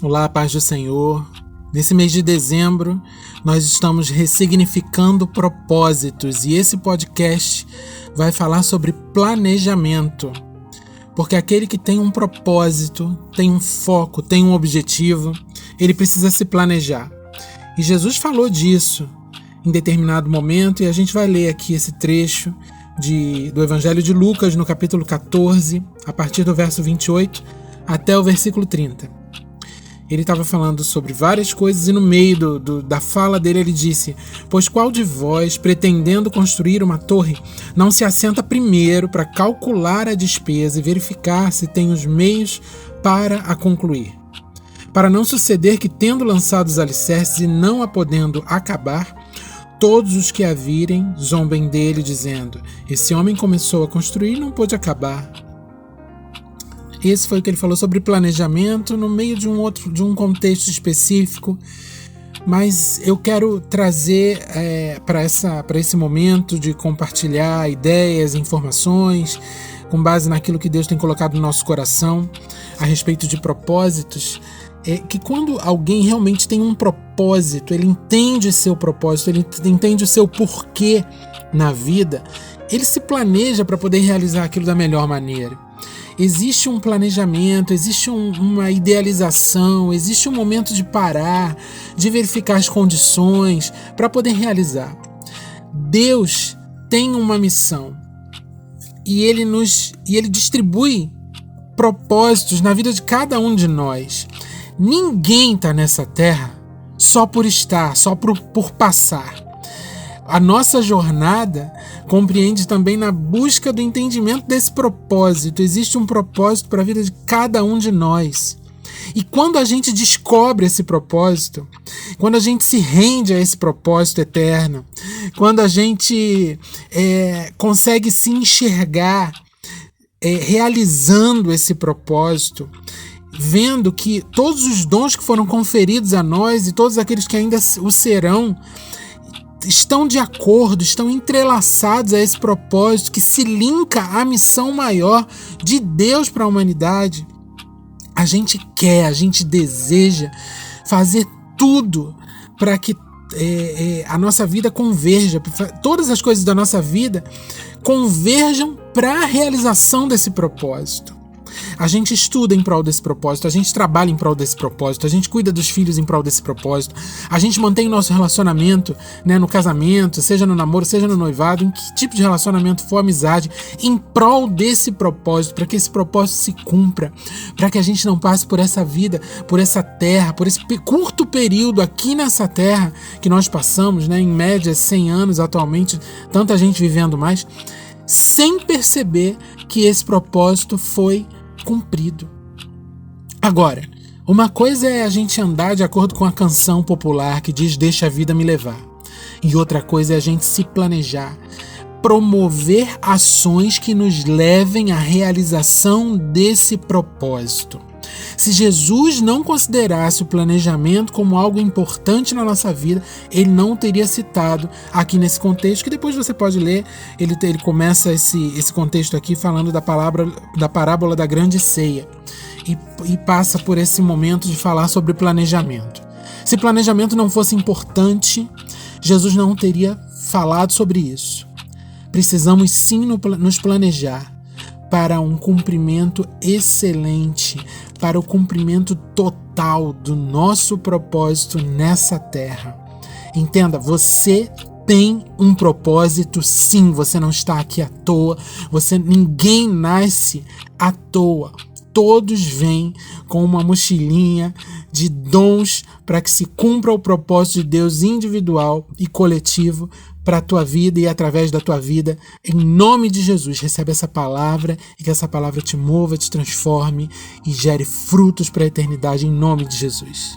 Olá, paz do Senhor. Nesse mês de dezembro, nós estamos ressignificando propósitos e esse podcast vai falar sobre planejamento. Porque aquele que tem um propósito, tem um foco, tem um objetivo, ele precisa se planejar. E Jesus falou disso em determinado momento e a gente vai ler aqui esse trecho do Evangelho de Lucas, no capítulo 14, a partir do verso 28 até o versículo 30. Ele estava falando sobre várias coisas e no meio da fala dele ele disse: "Pois qual de vós, pretendendo construir uma torre, não se assenta primeiro para calcular a despesa e verificar se tem os meios para a concluir? Para não suceder que, tendo lançado os alicerces e não a podendo acabar, todos os que a virem zombem dele, dizendo: esse homem começou a construir e não pôde acabar." Esse foi o que ele falou sobre planejamento no meio de um contexto específico, mas eu quero trazer para esse momento de compartilhar ideias, informações, com base naquilo que Deus tem colocado no nosso coração a respeito de propósitos, que quando alguém realmente tem um propósito, ele entende seu propósito, ele entende o seu porquê na vida, ele se planeja para poder realizar aquilo da melhor maneira. Existe um planejamento, existe uma idealização, existe um momento de parar, de verificar as condições para poder realizar. Deus tem uma missão e ele distribui propósitos na vida de cada um de nós. Ninguém está nessa terra só por estar, só por passar. A nossa jornada compreende também na busca do entendimento desse propósito. Existe um propósito para a vida de cada um de nós. E quando a gente descobre esse propósito, quando a gente se rende a esse propósito eterno, quando a gente consegue se enxergar realizando esse propósito, vendo que todos os dons que foram conferidos a nós e todos aqueles que ainda o serão, estão de acordo, estão entrelaçados a esse propósito que se linka à missão maior de Deus para a humanidade. A gente deseja fazer tudo para que a nossa vida converja, todas as coisas da nossa vida converjam para a realização desse propósito. A gente estuda em prol desse propósito, a gente trabalha em prol desse propósito, a gente cuida dos filhos em prol desse propósito, a gente mantém o nosso relacionamento, no casamento, seja no namoro, seja no noivado, em que tipo de relacionamento for, amizade, em prol desse propósito, para que esse propósito se cumpra, para que a gente não passe por essa vida, por essa terra, por esse curto período aqui nessa terra que nós passamos, em média 100 anos atualmente, tanta gente vivendo mais, sem perceber que esse propósito foi cumprido. Agora, uma coisa é a gente andar de acordo com a canção popular que diz "deixa a vida me levar", e outra coisa é a gente se planejar, promover ações que nos levem à realização desse propósito. Se Jesus não considerasse o planejamento como algo importante na nossa vida, ele não teria citado aqui nesse contexto, que depois você pode ler. Ele começa esse contexto aqui falando da parábola da grande ceia e passa por esse momento de falar sobre planejamento. Se planejamento não fosse importante, Jesus não teria falado sobre isso. Precisamos sim nos planejar para um cumprimento excelente, para o cumprimento total do nosso propósito nessa terra. Entenda, você tem um propósito sim, você não está aqui à toa, ninguém nasce à toa. Todos vêm com uma mochilinha de dons para que se cumpra o propósito de Deus individual e coletivo para a tua vida e através da tua vida. Em nome de Jesus, recebe essa palavra e que essa palavra te mova, te transforme e gere frutos para a eternidade em nome de Jesus.